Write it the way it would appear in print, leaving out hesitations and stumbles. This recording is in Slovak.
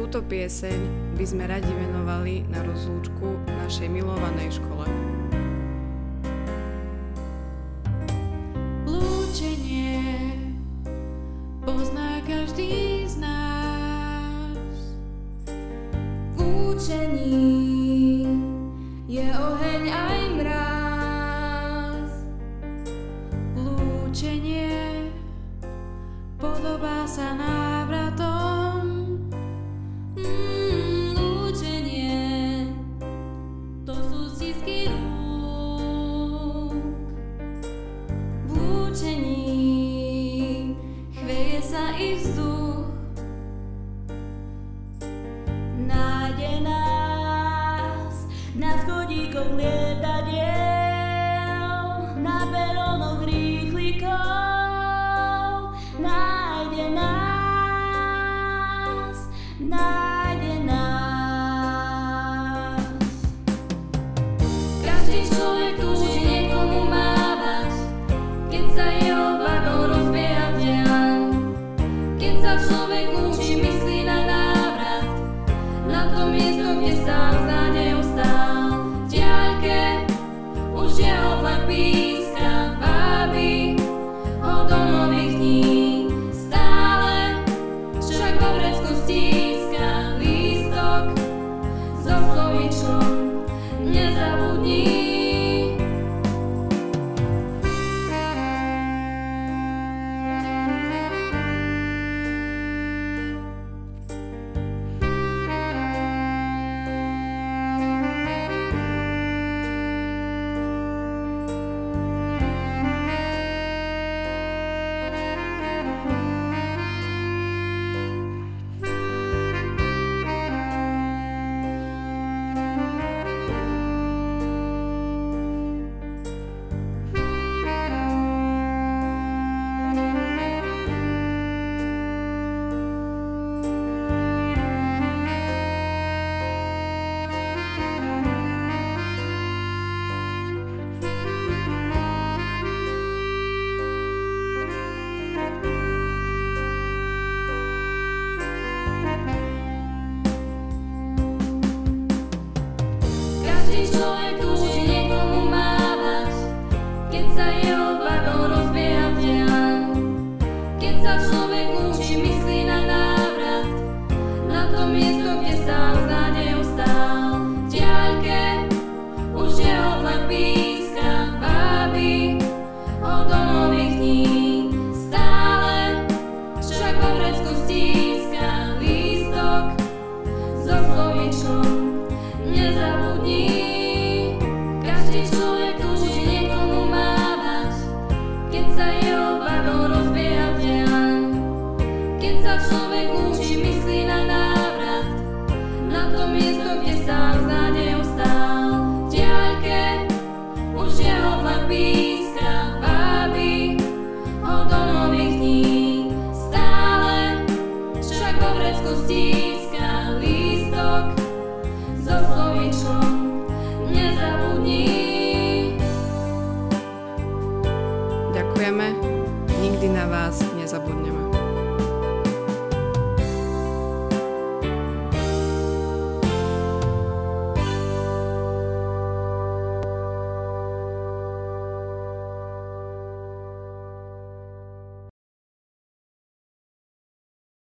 Túto pieseň by sme radi venovali na rozlúčku našej milovanej škole. Lúčenie pozná každý z nás. V lúčení je oheň aj mráz. Lúčenie podobá sa návratom. Lúčenie, to sú stisky rúk. V lúčení chveje sa i vzduch. Nájde nás na schodíkoch lietadiel, na perónoch rýchlikov. Nájde nás, nájde nás. Každý človek túži niekomu mávať, keď sa jeho vagón rozbieha v diaľ. Keď sa človek lúči, myslí na návrat, na to miesto, kde sám s nádejou stál. V diaľke už jeho vlak píska, vábi ho do nových dní. Stále však vo vrecku stíska lístok so slovíčkom nezabudni. Každý človek túži niekomu mávať, keď sa jeho vagón rozbieha v diaľ. Keď sa človek lúči, myslí na návrat, na to miesto, kde sám s nádejou stál. V diaľke už jeho vlak píska, vábi ho do nových dní. Stále však vo vrecku stíska lístok so slovíčkom nezabudni. Každý človek túži niekomu mávať, keď sa jeho vagón rozbieha v diaľ. Keď sa človek lúči, myslí na návrat, na to miesto, kde sám s nádejou stál. V diaľke už jeho vlak píska, vábi ho do nových dní. Stále však vo vrecku stíska lístok so slovíčkom nezabudni. Ďakujeme, nikdy na vás nezabudneme.